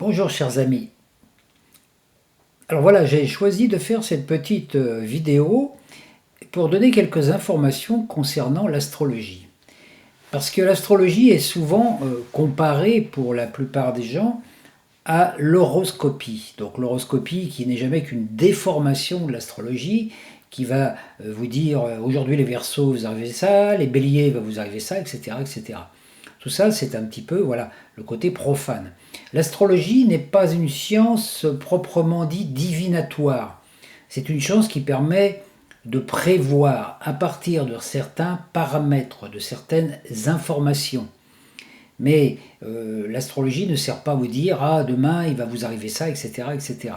Bonjour chers amis. Alors voilà, j'ai choisi de faire cette petite vidéo pour donner quelques informations concernant l'astrologie. Parce que l'astrologie est souvent comparée pour la plupart des gens à l'horoscopie. Donc l'horoscopie qui n'est jamais qu'une déformation de l'astrologie, qui va vous dire aujourd'hui les Verseaux vous arrivez ça, les Béliers va vous arriver ça, etc., etc. Tout ça, c'est un petit peu voilà le côté profane. L'astrologie n'est pas une science proprement dit divinatoire. C'est une science qui permet de prévoir à partir de certains paramètres, de certaines informations. Mais l'astrologie ne sert pas à vous dire ah demain il va vous arriver ça, etc., etc.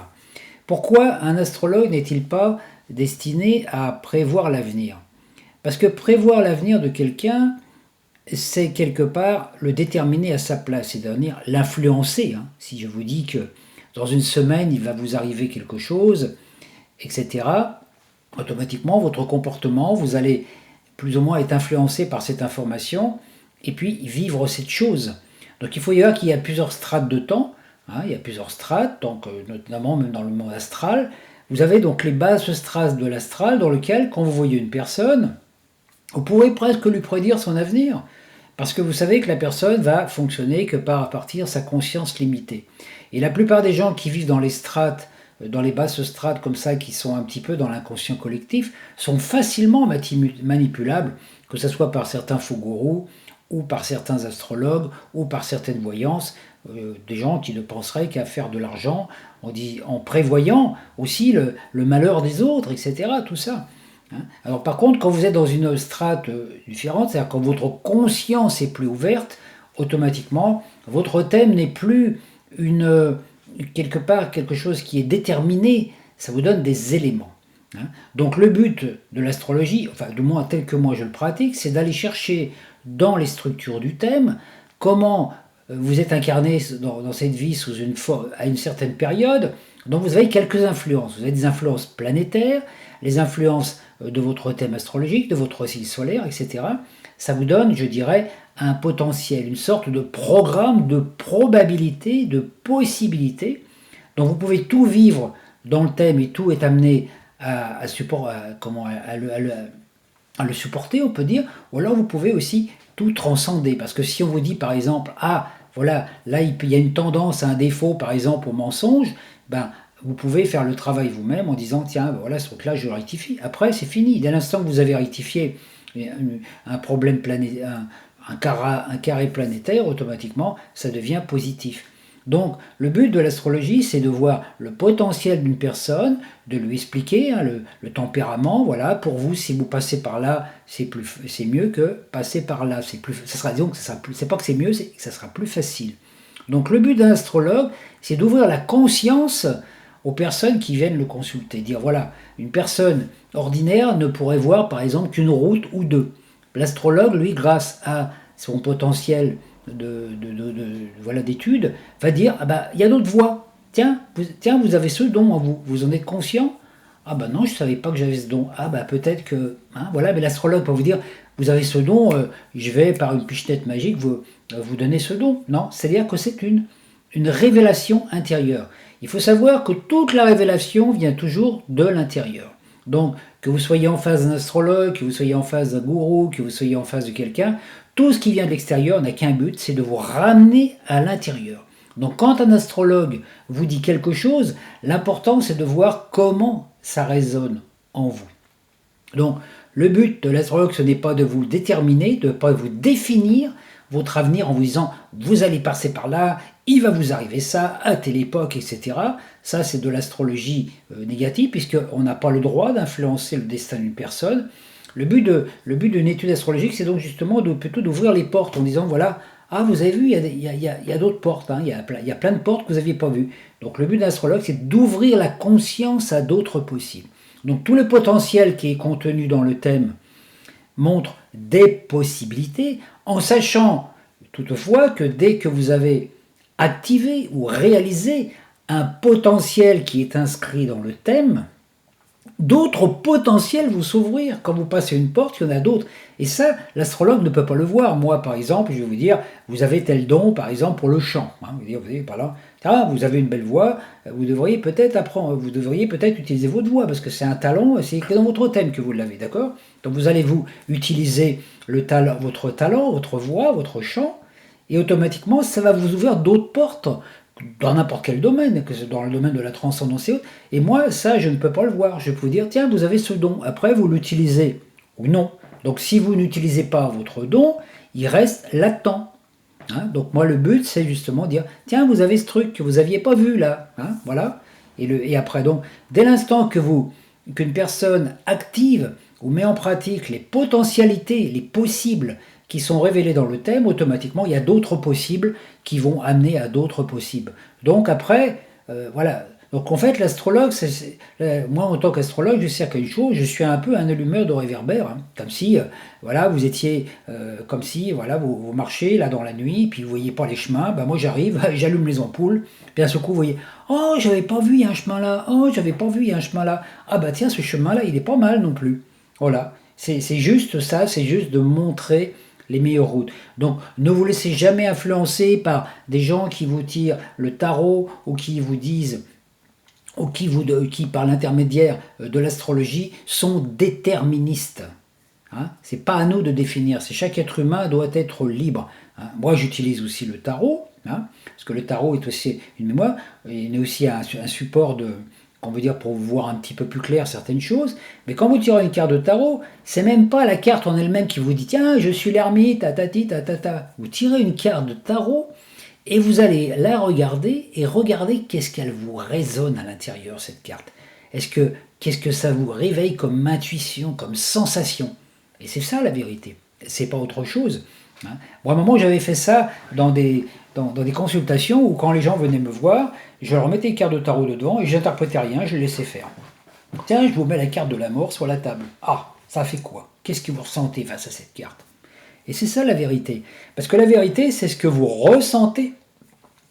Pourquoi un astrologue n'est-il pas destiné à prévoir l'avenir? Parce que prévoir l'avenir de quelqu'un, c'est quelque part le déterminer à sa place, c'est-à-dire l'influencer. Si je vous dis que dans une semaine il va vous arriver quelque chose, etc., automatiquement votre comportement, vous allez plus ou moins être influencé par cette information et puis vivre cette chose. Donc il faut y voir qu'il y a plusieurs strates de temps, il y a plusieurs strates, donc, notamment même dans le monde astral. Vous avez donc les basses strates de l'astral dans lesquelles, quand vous voyez une personne, vous pourrez presque lui prédire son avenir. Parce que vous savez que la personne va fonctionner que par à partir de sa conscience limitée. Et la plupart des gens qui vivent dans les strates, dans les basses strates comme ça, qui sont un petit peu dans l'inconscient collectif, sont facilement manipulables, que ce soit par certains faux gourous, ou par certains astrologues, ou par certaines voyances, des gens qui ne penseraient qu'à faire de l'argent en prévoyant aussi le malheur des autres, etc. Tout ça. Alors par contre, quand vous êtes dans une strate différente, c'est-à-dire quand votre conscience est plus ouverte, automatiquement, votre thème n'est plus quelque part quelque chose qui est déterminé, ça vous donne des éléments. Donc le but de l'astrologie, enfin du moins tel que moi je le pratique, c'est d'aller chercher dans les structures du thème comment vous êtes incarné dans cette vie à une certaine période. Donc vous avez quelques influences. Vous avez des influences planétaires, les influences de votre thème astrologique, de votre signe solaire, etc. Ça vous donne, je dirais, un potentiel, une sorte de programme de probabilité, de possibilité. Donc vous pouvez tout vivre dans le thème et tout est amené à le supporter, on peut dire, ou alors vous pouvez aussi tout transcender. Parce que si on vous dit par exemple, ah voilà, là il y a une tendance à un défaut, par exemple au mensonge, ben vous pouvez faire le travail vous-même en disant tiens, ben voilà, ce truc-là je le rectifie. Après c'est fini, dès l'instant que vous avez rectifié un problème planétaire, un carré planétaire, automatiquement ça devient positif. Donc le but de l'astrologie, c'est de voir le potentiel d'une personne, de lui expliquer le tempérament. Voilà, pour vous, si vous passez par là, c'est mieux que passer par là. C'est pas que c'est mieux, c'est que ça sera plus facile. Donc le but d'un astrologue, c'est d'ouvrir la conscience aux personnes qui viennent le consulter. Dire voilà, une personne ordinaire ne pourrait voir par exemple qu'une route ou deux. L'astrologue, lui, grâce à son potentiel d'études, va dire ah bah il y a d'autres voies. Tiens, vous avez ce don en vous. Vous en êtes conscient? Ah bah non, je savais pas que j'avais ce don. Ah bah peut-être que voilà, mais l'astrologue peut vous dire vous avez ce don, je vais par une pichenette magique vous donner ce don. Non, c'est-à-dire que c'est une révélation intérieure. Il faut savoir que toute la révélation vient toujours de l'intérieur. Donc, que vous soyez en face d'un astrologue, que vous soyez en face d'un gourou, que vous soyez en face de quelqu'un, tout ce qui vient de l'extérieur n'a qu'un but, c'est de vous ramener à l'intérieur. Donc quand un astrologue vous dit quelque chose, l'important c'est de voir comment ça résonne en vous. Donc le but de l'astrologue, ce n'est pas de vous déterminer, de ne pas vous définir votre avenir en vous disant vous allez passer par là, il va vous arriver ça à telle époque, etc. Ça c'est de l'astrologie négative puisqu'on n'a pas le droit d'influencer le destin d'une personne. Le but d'une étude astrologique, c'est donc justement plutôt d'ouvrir les portes en disant voilà, ah vous avez vu, il y a d'autres portes, il y a plein de portes que vous n'aviez pas vues. Donc le but d'un astrologue, c'est d'ouvrir la conscience à d'autres possibles. Donc tout le potentiel qui est contenu dans le thème montre des possibilités, en sachant toutefois que dès que vous avez activé ou réalisé un potentiel qui est inscrit dans le thème, d'autres potentiels vous s'ouvrir. Quand vous passez une porte, il y en a d'autres. Et ça, l'astrologue ne peut pas le voir. Moi, par exemple, je vais vous dire, vous avez tel don, par exemple, pour le chant. Vous voyez, par là, vous avez une belle voix, vous devriez peut-être apprendre, vous devriez peut-être utiliser votre voix, parce que c'est un talent, c'est écrit dans votre thème que vous l'avez, d'accord? Donc vous allez vous utiliser votre talent, votre voix, votre chant, et automatiquement, ça va vous ouvrir d'autres portes dans n'importe quel domaine, que c'est dans le domaine de la transcendance et autres. Et moi, ça, je ne peux pas le voir. Je peux vous dire, tiens, vous avez ce don. Après, vous l'utilisez ou non. Donc, si vous n'utilisez pas votre don, il reste latent. Donc, moi, le but, c'est justement de dire, tiens, vous avez ce truc que vous n'aviez pas vu là. Voilà. Et après, donc, dès l'instant qu'une personne active ou met en pratique les potentialités, les possibles qui sont révélés dans le thème, automatiquement, il y a d'autres possibles qui vont amener à d'autres possibles. Donc après, voilà. Donc en fait, l'astrologue, moi en tant qu'astrologue, je sais qu'une chose, je suis un peu un allumeur de réverbère, comme si, voilà, vous étiez, comme si, voilà, vous marchez là dans la nuit, puis vous voyez pas les chemins, moi j'arrive, j'allume les ampoules, puis à ce coup vous voyez, oh j'avais pas vu, il y a un chemin là, oh j'avais pas vu, il y a un chemin là, ah tiens, ce chemin là, il est pas mal non plus. Voilà, c'est juste ça, c'est juste de montrer les meilleures routes. Donc ne vous laissez jamais influencer par des gens qui vous tirent le tarot ou qui vous disent ou qui par l'intermédiaire de l'astrologie sont déterministes. C'est pas à nous de définir, c'est chaque être humain doit être libre. Moi j'utilise aussi le tarot, parce que le tarot est aussi une mémoire, il est aussi un support de, on veut dire pour voir un petit peu plus clair certaines choses, mais quand vous tirez une carte de tarot, c'est même pas la carte en elle-même qui vous dit tiens je suis l'ermite, tatati tatata. Vous tirez une carte de tarot et vous allez la regarder et regarder qu'est-ce qu'elle vous résonne à l'intérieur cette carte. Qu'est-ce que ça vous réveille comme intuition, comme sensation. Et c'est ça la vérité. C'est pas autre chose. Moi, à un moment, j'avais fait ça dans des consultations où quand les gens venaient me voir, je leur mettais une carte de tarot dedans et j'interprétais rien, je les laissais faire. Tiens, je vous mets la carte de la mort sur la table. Ah, ça fait quoi? Qu'est-ce que vous ressentez face à cette carte? Et c'est ça la vérité. Parce que la vérité, c'est ce que vous ressentez.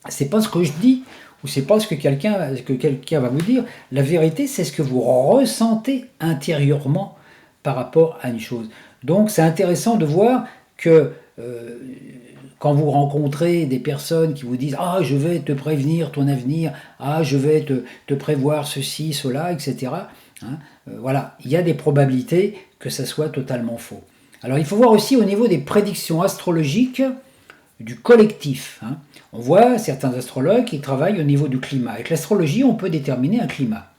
C'est pas ce que je dis, ou c'est pas ce que quelqu'un va vous dire. La vérité, c'est ce que vous ressentez intérieurement par rapport à une chose. Donc c'est intéressant de voir que quand vous rencontrez des personnes qui vous disent « Ah, je vais te prévenir ton avenir, ah, je vais te prévoir ceci, cela, etc. » Voilà, il y a des probabilités que ça soit totalement faux. Alors il faut voir aussi au niveau des prédictions astrologiques du collectif. On voit certains astrologues qui travaillent au niveau du climat. Avec l'astrologie, on peut déterminer un climat.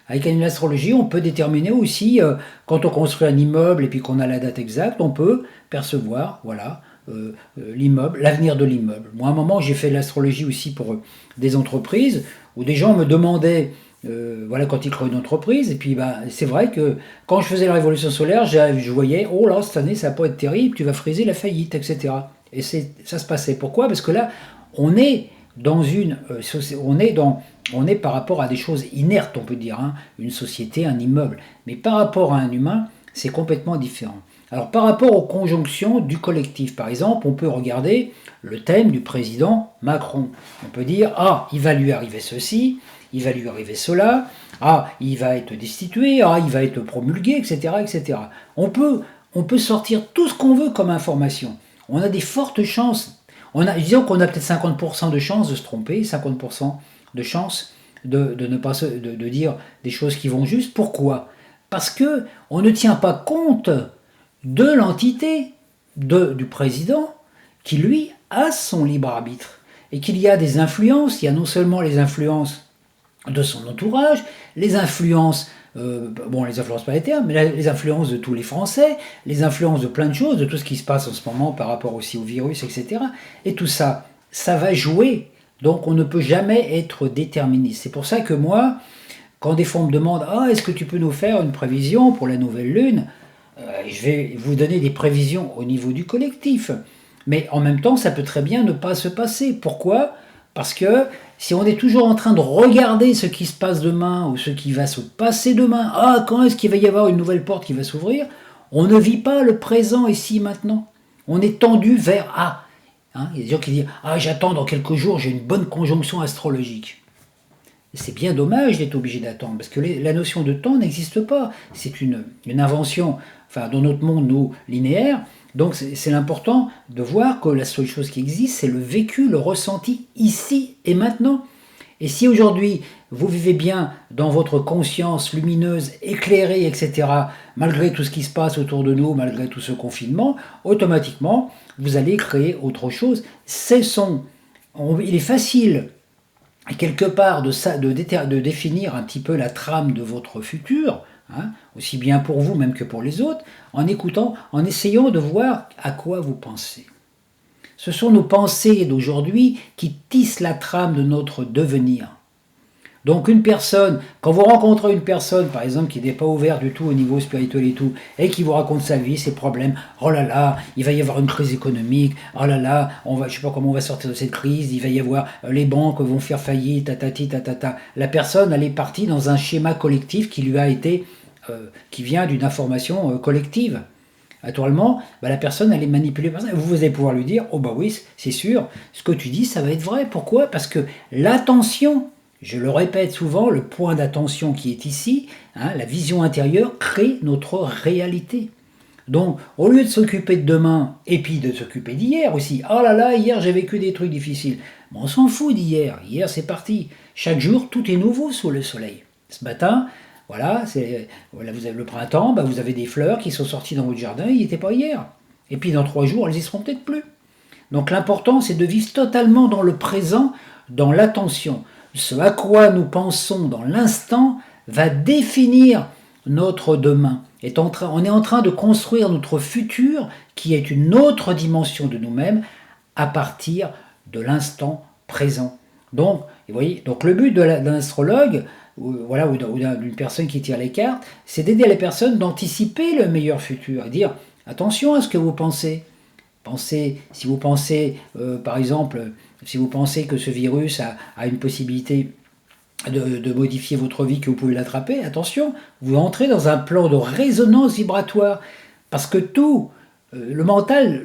Avec l'astrologie, on peut déterminer aussi, quand on construit un immeuble et puis qu'on a la date exacte, on peut percevoir, voilà, l'immeuble, l'avenir de l'immeuble. Moi, à un moment, j'ai fait de l'astrologie aussi pour des entreprises où des gens me demandaient, voilà, quand ils créent une entreprise, et puis c'est vrai que quand je faisais la révolution solaire, je voyais, oh là, cette année, ça va pas être terrible, tu vas friser la faillite, etc. Et ça se passait. Pourquoi? Parce que là, on est dans on est par rapport à des choses inertes, on peut dire, une société, un immeuble. Mais par rapport à un humain, c'est complètement différent. Alors par rapport aux conjonctions du collectif, par exemple, on peut regarder le thème du président Macron. On peut dire, ah, il va lui arriver ceci, il va lui arriver cela, ah, il va être destitué, ah, il va être promulgué, etc. etc. On peut sortir tout ce qu'on veut comme information. On a des fortes chances. Disons qu'on a peut-être 50% de chances de se tromper, 50% de chances de ne pas de dire des choses qui vont juste. Pourquoi? Parce que on ne tient pas compte de l'entité du président qui, lui, a son libre arbitre. Et qu'il y a des influences, il y a non seulement les influences de son entourage, les influences, les influences planétaires, mais les influences de tous les Français, les influences de plein de choses, de tout ce qui se passe en ce moment par rapport aussi au virus, etc. Et tout ça, ça va jouer. Donc on ne peut jamais être déterministe. C'est pour ça que moi, quand des fois on me demande « Ah, est-ce que tu peux nous faire une prévision pour la nouvelle lune ?» Je vais vous donner des prévisions au niveau du collectif. Mais en même temps, ça peut très bien ne pas se passer. Pourquoi? Parce que si on est toujours en train de regarder ce qui se passe demain ou ce qui va se passer demain, ah, quand est-ce qu'il va y avoir une nouvelle porte qui va s'ouvrir, on ne vit pas le présent ici maintenant. On est tendu vers il y a des gens qui disent ah, j'attends dans quelques jours, j'ai une bonne conjonction astrologique. c'est bien dommage d'être obligé d'attendre, parce que la notion de temps n'existe pas. C'est une invention, enfin, dans notre monde, nous, linéaire. Donc c'est l'important de voir que la seule chose qui existe, c'est le vécu, le ressenti, ici et maintenant. Et si aujourd'hui, vous vivez bien dans votre conscience lumineuse, éclairée, etc., malgré tout ce qui se passe autour de nous, malgré tout ce confinement, automatiquement, vous allez créer autre chose. Il est facile quelque part de définir un petit peu la trame de votre futur, hein, aussi bien pour vous même que pour les autres, en écoutant, en essayant de voir à quoi vous pensez. Ce sont nos pensées d'aujourd'hui qui tissent la trame de notre devenir. Donc une personne, quand vous rencontrez une personne, par exemple, qui n'est pas ouverte du tout au niveau spirituel et tout, et qui vous raconte sa vie, ses problèmes, oh là là, il va y avoir une crise économique, oh là là, je ne sais pas comment on va sortir de cette crise, il va y avoir, les banques vont faire faillite, tatati, tatata. La personne, elle est partie dans un schéma collectif qui lui a été, qui vient d'une information collective. Naturellement, la personne, elle est manipulée par ça. Vous allez pouvoir lui dire, oh bah oui, c'est sûr, ce que tu dis, ça va être vrai. Pourquoi? Parce que l'attention, je le répète souvent, le point d'attention qui est ici, hein, la vision intérieure, crée notre réalité. Donc, au lieu de s'occuper de demain, et puis de s'occuper d'hier aussi, oh là là, hier j'ai vécu des trucs difficiles. Mais on s'en fout d'hier, hier c'est parti. Chaque jour, tout est nouveau sous le soleil. Ce matin, voilà, vous avez le printemps, vous avez des fleurs qui sont sorties dans votre jardin, ils n'étaient pas hier. Et puis dans 3 jours, elles y seront peut-être plus. Donc l'important, c'est de vivre totalement dans le présent, dans l'attention. Ce à quoi nous pensons dans l'instant va définir notre demain. On est en train de construire notre futur qui est une autre dimension de nous-mêmes à partir de l'instant présent. Donc, vous voyez, donc le but d'un astrologue, ou d'une personne qui tire les cartes, c'est d'aider les personnes d'anticiper le meilleur futur, à dire attention à ce que vous pensez. Si vous pensez, par exemple, si vous pensez que ce virus a une possibilité de modifier votre vie, que vous pouvez l'attraper, attention, vous entrez dans un plan de résonance vibratoire. Parce que tout, le mental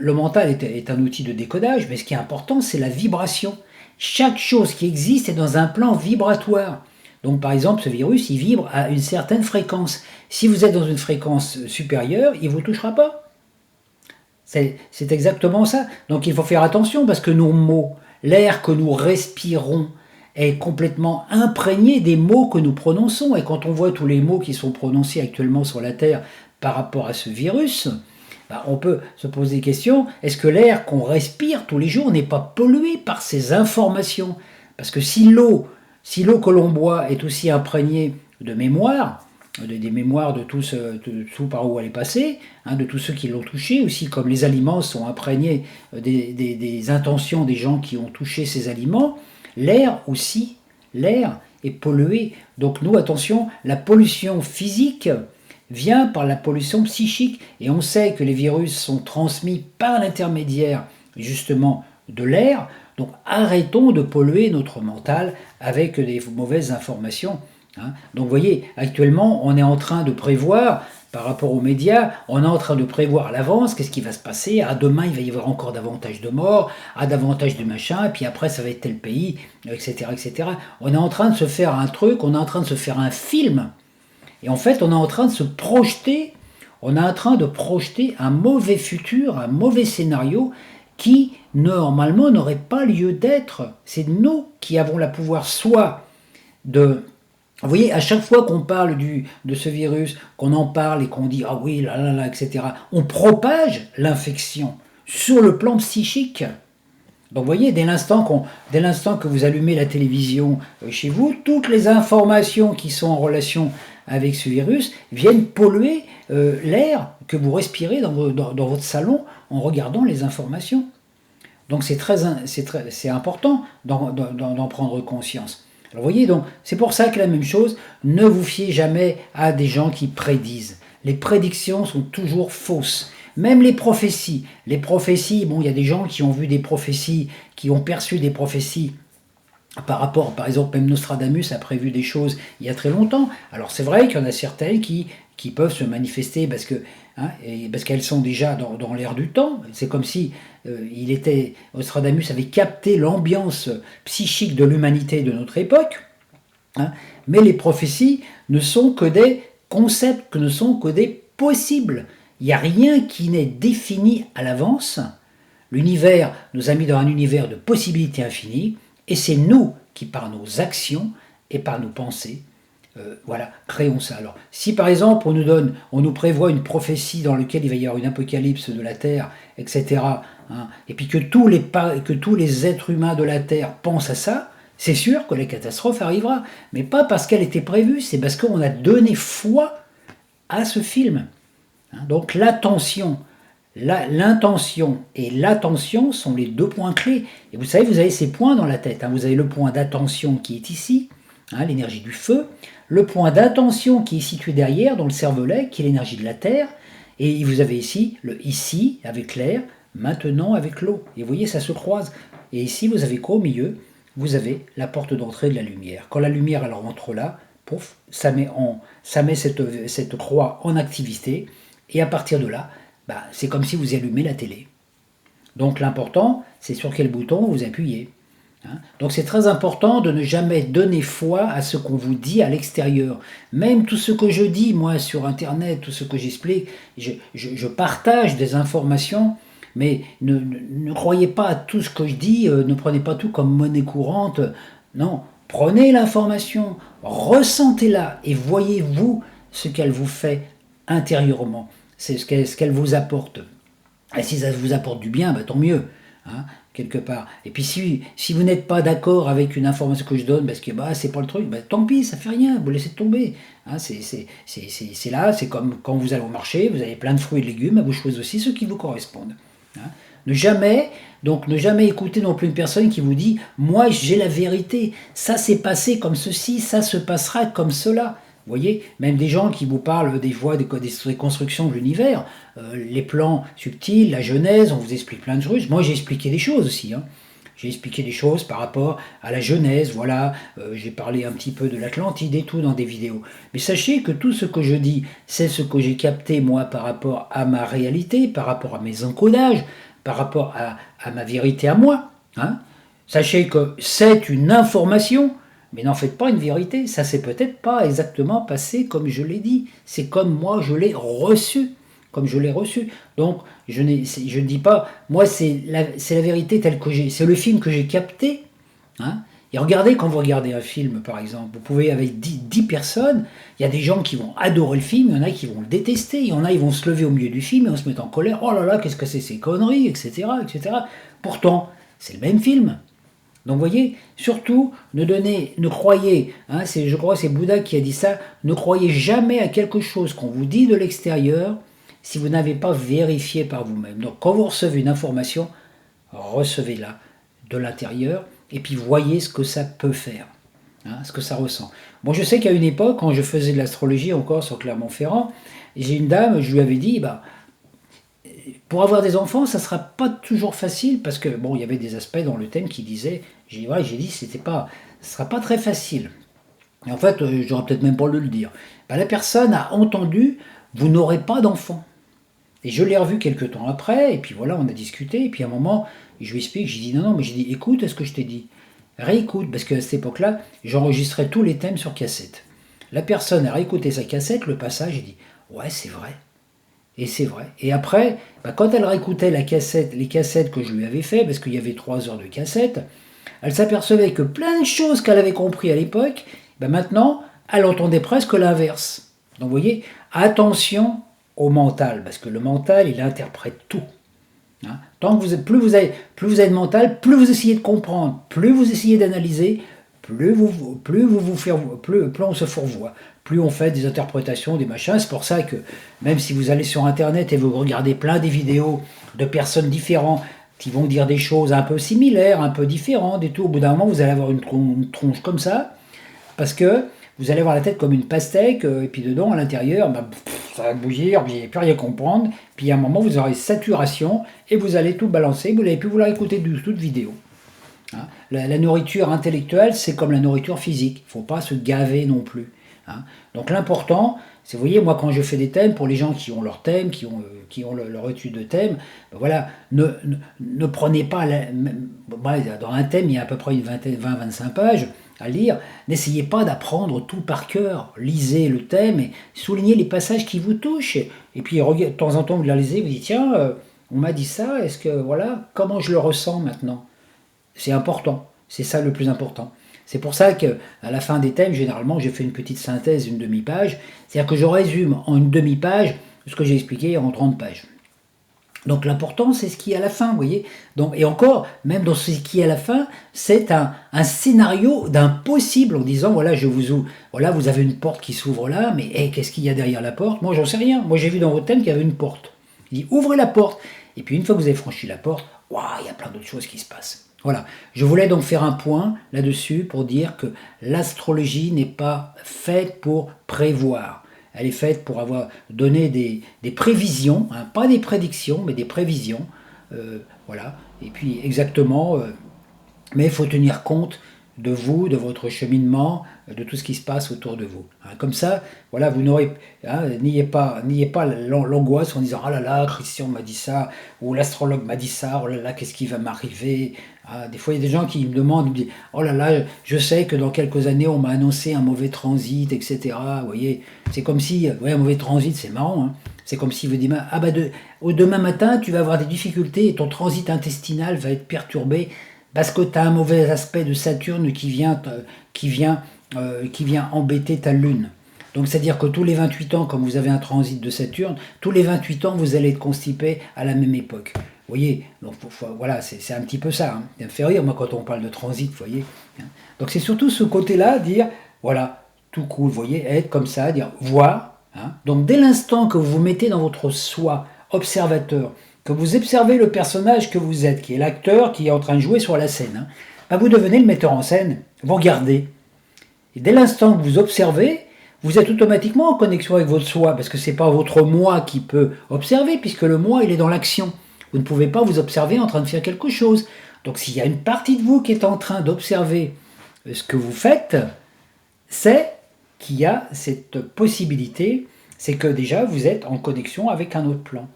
est un outil de décodage, mais ce qui est important, c'est la vibration. Chaque chose qui existe est dans un plan vibratoire. Donc par exemple, ce virus, il vibre à une certaine fréquence. Si vous êtes dans une fréquence supérieure, il ne vous touchera pas. C'est exactement ça. Donc il faut faire attention parce que nos mots, l'air que nous respirons est complètement imprégné des mots que nous prononçons. Et quand on voit tous les mots qui sont prononcés actuellement sur la Terre par rapport à ce virus, on peut se poser des questions. Est-ce que l'air qu'on respire tous les jours n'est pas pollué par ces informations? Parce que si l'eau que l'on boit est aussi imprégnée de mémoire, des mémoires de tout par où elle est passée, de tous ceux qui l'ont touché, aussi comme les aliments sont imprégnés des intentions des gens qui ont touché ces aliments, l'air est pollué. Donc nous, attention, la pollution physique vient par la pollution psychique. Et on sait que les virus sont transmis par l'intermédiaire justement de l'air. Donc arrêtons de polluer notre mental avec des mauvaises informations. Donc vous voyez, actuellement, on est en train de prévoir, par rapport aux médias, on est en train de prévoir à l'avance qu'est-ce qui va se passer. Demain, il va y avoir encore davantage de morts, davantage de machin, et puis après, ça va être tel pays, etc., etc. On est en train de se faire un truc, on est en train de se faire un film. Et en fait, on est en train de se projeter, on est en train de projeter un mauvais futur, un mauvais scénario qui, normalement, n'aurait pas lieu d'être. C'est nous qui avons le pouvoir, soit de... Vous voyez, à chaque fois qu'on parle de ce virus, qu'on en parle et qu'on dit « ah oui, là, là, là », etc., on propage l'infection sur le plan psychique. Donc vous voyez, dès l'instant que vous allumez la télévision chez vous, toutes les informations qui sont en relation avec ce virus viennent polluer l'air que vous respirez dans votre salon en regardant les informations. Donc c'est important d'en prendre conscience. Alors vous voyez, donc c'est pour ça que la même chose, ne vous fiez jamais à des gens qui prédisent. Les prédictions sont toujours fausses. Même les prophéties, il y a des gens qui ont vu des prophéties, qui ont perçu des prophéties par rapport, par exemple, même Nostradamus a prévu des choses il y a très longtemps. Alors c'est vrai qu'il y en a certaines qui peuvent se manifester parce qu'elles sont déjà dans l'air du temps. C'est comme si Nostradamus avait capté l'ambiance psychique de l'humanité de notre époque. hein. Mais les prophéties ne sont que des concepts, que ne sont que des possibles. Il n'y a rien qui n'est défini à l'avance. L'univers nous a mis dans un univers de possibilités infinies, et c'est nous qui, par nos actions et par nos pensées, voilà, créons ça. Alors, si par exemple on nous prévoit une prophétie dans laquelle il va y avoir une apocalypse de la Terre, etc., hein, et puis que tous les êtres humains de la Terre pensent à ça, c'est sûr que la catastrophe arrivera. Mais pas parce qu'elle était prévue, c'est parce qu'on a donné foi à ce film. Hein, donc l'intention et l'attention sont les deux points clés. Et vous savez, vous avez ces points dans la tête. Hein. Vous avez le point d'attention qui est ici, hein, l'énergie du feu, le point d'attention qui est situé derrière, dans le cervelet, qui est l'énergie de la terre, et vous avez ici le ici avec l'air, maintenant avec l'eau. Et vous voyez, ça se croise. Et ici, vous avez quoi au milieu? Vous avez la porte d'entrée de la lumière. Quand la lumière elle rentre là, pouf, ça met cette croix en activité, et à partir de là, bah, c'est comme si vous allumez la télé. Donc l'important, c'est sur quel bouton vous appuyez. Hein. Donc c'est très important de ne jamais donner foi à ce qu'on vous dit à l'extérieur. Même tout ce que je dis, moi, sur Internet, tout ce que j'explique, je partage des informations, mais ne croyez pas à tout ce que je dis, ne prenez pas tout comme monnaie courante. Non, prenez l'information, ressentez-la et voyez-vous ce qu'elle vous fait intérieurement. C'est ce qu'elle vous apporte. Et si ça vous apporte du bien, bah, tant mieux, hein, quelque part. Et puis si vous n'êtes pas d'accord avec une information que je donne, parce que bah, c'est pas le truc, bah, tant pis, ça fait rien, vous laissez tomber. Hein, c'est là, c'est comme quand vous allez au marché, vous avez plein de fruits et de légumes, vous choisissez ceux qui vous correspondent. Hein. Ne jamais écouter non plus une personne qui vous dit « moi j'ai la vérité, ça s'est passé comme ceci, ça se passera comme cela ». Vous voyez, même des gens qui vous parlent des fois des constructions de l'univers, les plans subtils, la Genèse, on vous explique plein de choses. Moi j'ai expliqué des choses aussi. Hein. J'ai expliqué des choses par rapport à la Genèse, voilà, j'ai parlé un petit peu de l'Atlantide et tout dans des vidéos. Mais sachez que tout ce que je dis, c'est ce que j'ai capté moi par rapport à ma réalité, par rapport à mes encodages, par rapport à ma vérité à moi. Hein. Sachez que c'est une information, mais n'en faites pas une vérité. Ça s'est peut-être pas exactement passé comme je l'ai dit. C'est comme moi je l'ai reçu. Comme je l'ai reçu. Donc, je ne dis pas, moi c'est la vérité telle que j'ai, c'est le film que j'ai capté. Hein. Et regardez, quand vous regardez un film par exemple, vous pouvez avec 10 personnes, il y a des gens qui vont adorer le film, il y en a qui vont le détester, il y en a qui vont se lever au milieu du film et vont se mettre en colère, oh là là, qu'est-ce que c'est ces conneries, etc., etc. Pourtant, c'est le même film. Donc vous voyez, surtout, ne croyez, hein, je crois que c'est Bouddha qui a dit ça, ne croyez jamais à quelque chose qu'on vous dit de l'extérieur si vous n'avez pas vérifié par vous-même. Donc quand vous recevez une information, recevez-la de l'intérieur et puis voyez ce que ça peut faire, hein, ce que ça ressent. Bon, je sais qu'à une époque, quand je faisais de l'astrologie encore sur Clermont-Ferrand, j'ai une dame, je lui avais dit, bah, pour avoir des enfants, ça ne sera pas toujours facile parce que bon, il y avait des aspects dans le thème qui disaient, j'ai dit, ce ne sera pas très facile. Et en fait, j'aurais peut-être même pas le dire. Bah, la personne a entendu, vous n'aurez pas d'enfants. Et je l'ai revu quelques temps après, et puis voilà, on a discuté, et puis à un moment, je lui explique, j'ai dit non, mais j'ai dit, écoute, est-ce que je t'ai dit? Réécoute, parce qu'à cette époque-là, j'enregistrais tous les thèmes sur cassette. La personne a réécouté sa cassette, le passage, et dit, ouais, c'est vrai. Et c'est vrai. Et après, bah, quand elle réécoutait les cassettes que je lui avais fait, parce qu'il y avait 3 heures de cassette, elle s'apercevait que plein de choses qu'elle avait compris à l'époque, bah, maintenant, elle entendait presque l'inverse. Donc vous voyez, attention au mental, parce que le mental, il interprète tout. Hein. Tant que plus vous avez de mental, plus vous essayez de comprendre, plus vous essayez d'analyser, plus on se fourvoie, plus on fait des interprétations, des machins. C'est pour ça que même si vous allez sur Internet et vous regardez plein des vidéos de personnes différentes qui vont dire des choses un peu similaires, un peu différentes et tout, au bout d'un moment, vous allez avoir une tronche comme ça, parce que vous allez avoir la tête comme une pastèque, et puis dedans, à l'intérieur, bah, ça va bouillir, vous n'allez plus rien comprendre, puis à un moment, vous aurez saturation, et vous allez tout balancer, vous n'allez plus vouloir écouter du tout de vidéo. Hein. La nourriture intellectuelle, c'est comme la nourriture physique, il ne faut pas se gaver non plus. hein. Donc l'important, c'est, vous voyez, moi quand je fais des thèmes, pour les gens qui ont leur thème, qui ont leur étude de thème, ben voilà, ne prenez pas, dans un thème, il y a à peu près une 20-25 pages à lire, n'essayez pas d'apprendre tout par cœur, lisez le thème et soulignez les passages qui vous touchent, et puis de temps en temps vous la lisez, vous dites, tiens, on m'a dit ça, est-ce que, voilà, comment je le ressens maintenant? C'est important, c'est ça le plus important. C'est pour ça qu'à la fin des thèmes, généralement, j'ai fait une petite synthèse, une demi-page. C'est-à-dire que je résume en une demi-page ce que j'ai expliqué en 30 pages. Donc l'important, c'est ce qui est à la fin, vous voyez. Donc, et encore, même dans ce qui est à la fin, c'est un scénario d'un possible, en disant, voilà, voilà, vous avez une porte qui s'ouvre là, mais hey, qu'est-ce qu'il y a derrière la porte? Moi, j'en sais rien. Moi, j'ai vu dans votre thème qu'il y avait une porte. Il dit, ouvrez la porte. Et puis, une fois que vous avez franchi la porte, waouh, il y a plein d'autres choses qui se passent. Voilà, je voulais donc faire un point là-dessus pour dire que l'astrologie n'est pas faite pour prévoir. Elle est faite pour donner des prévisions, hein, pas des prédictions, mais des prévisions. Voilà, et puis exactement, mais il faut tenir compte de vous, de votre cheminement, de tout ce qui se passe autour de vous. Hein, comme ça, voilà, vous n'aurez, n'ayez pas l'angoisse en disant, ah là là, Christian m'a dit ça, ou l'astrologue m'a dit ça, oh là là, qu'est-ce qui va m'arriver? Des fois, il y a des gens qui me demandent, ils me disent, oh là là, je sais que dans quelques années, on m'a annoncé un mauvais transit, etc. Vous voyez, c'est comme si, ouais, un mauvais transit, c'est marrant, hein. C'est comme si vous dites, ah bah demain matin, tu vas avoir des difficultés et ton transit intestinal va être perturbé parce que tu as un mauvais aspect de Saturne qui vient embêter ta Lune. Donc c'est-à-dire que tous les 28 ans, comme vous avez un transit de Saturne, tous les 28 ans, vous allez être constipé à la même époque. Vous voyez, donc voilà, c'est un petit peu ça. Hein. Ça me fait rire, moi, quand on parle de transit, vous voyez. Donc c'est surtout ce côté-là, dire, voilà, tout cool, vous voyez, être comme ça, dire, voir. Hein. Donc dès l'instant que vous vous mettez dans votre soi observateur, que vous observez le personnage que vous êtes, qui est l'acteur qui est en train de jouer sur la scène, hein, ben vous devenez le metteur en scène, vous regardez. Et dès l'instant que vous observez, vous êtes automatiquement en connexion avec votre soi, parce que ce n'est pas votre moi qui peut observer, puisque le moi, il est dans l'action. Vous ne pouvez pas vous observer en train de faire quelque chose. Donc s'il y a une partie de vous qui est en train d'observer ce que vous faites, c'est qu'il y a cette possibilité, c'est que déjà vous êtes en connexion avec un autre plan.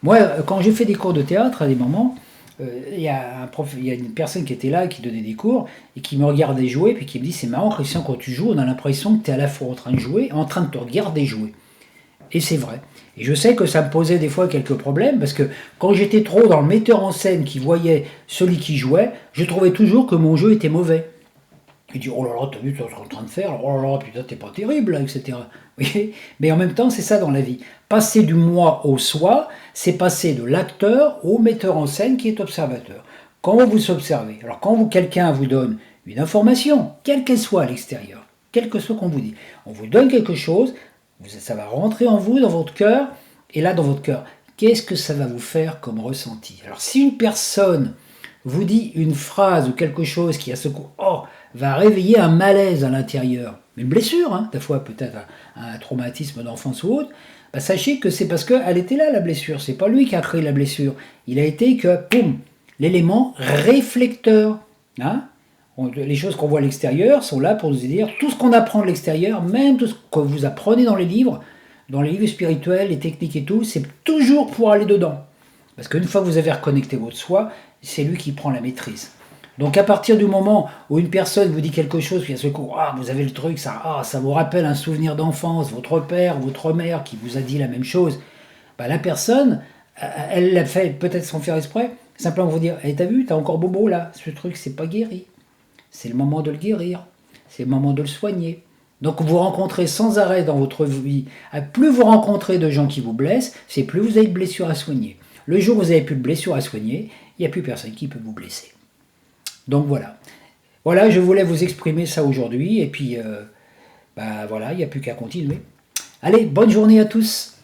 Moi, quand j'ai fait des cours de théâtre, à des moments, il y a une personne qui était là, qui donnait des cours, et qui me regardait jouer, puis qui me dit, c'est marrant Christian, quand tu joues, on a l'impression que tu es à la fois en train de jouer, en train de te regarder jouer. Et c'est vrai. Et je sais que ça me posait des fois quelques problèmes, parce que quand j'étais trop dans le metteur en scène qui voyait celui qui jouait, je trouvais toujours que mon jeu était mauvais. Il dit, oh là là, t'as vu ce que tu es en train de faire, oh là là, putain, t'es pas terrible, là, etc. Oui, mais en même temps, c'est ça dans la vie. Passer du moi au soi, c'est passer de l'acteur au metteur en scène qui est observateur. Quand vous observez, alors quand quelqu'un vous donne une information, quelle qu'elle soit à l'extérieur, quel que soit qu'on vous dit, on vous donne quelque chose, ça va rentrer en vous, dans votre cœur, et là, dans votre cœur, qu'est-ce que ça va vous faire comme ressenti? Alors, si une personne vous dit une phrase ou quelque chose qui, à ce coup, va réveiller un malaise à l'intérieur, une blessure, hein, des fois peut-être un traumatisme d'enfance ou autre, bah, sachez que c'est parce qu'elle était là, la blessure. C'est pas lui qui a créé la blessure. Il a été que, poum, l'élément réflecteur. Hein. Les choses qu'on voit à l'extérieur sont là pour nous dire tout ce qu'on apprend de l'extérieur, même tout ce que vous apprenez dans les livres spirituels, les techniques et tout, c'est toujours pour aller dedans. Parce qu'une fois que vous avez reconnecté votre soi, c'est lui qui prend la maîtrise. Donc à partir du moment où une personne vous dit quelque chose, puis à ce coup, vous avez le truc, ça vous rappelle un souvenir d'enfance, votre père, votre mère qui vous a dit la même chose, bah, la personne, elle l'a fait peut-être sans faire exprès, simplement vous dire, t'as vu, t'as encore bobo là, ce truc c'est pas guéri. C'est le moment de le guérir, c'est le moment de le soigner. Donc vous rencontrez sans arrêt dans votre vie, plus vous rencontrez de gens qui vous blessent, c'est plus vous avez de blessures à soigner. Le jour où vous n'avez plus de blessures à soigner, il n'y a plus personne qui peut vous blesser. Donc voilà. Voilà, je voulais vous exprimer ça aujourd'hui, et puis voilà, il n'y a plus qu'à continuer. Allez, bonne journée à tous.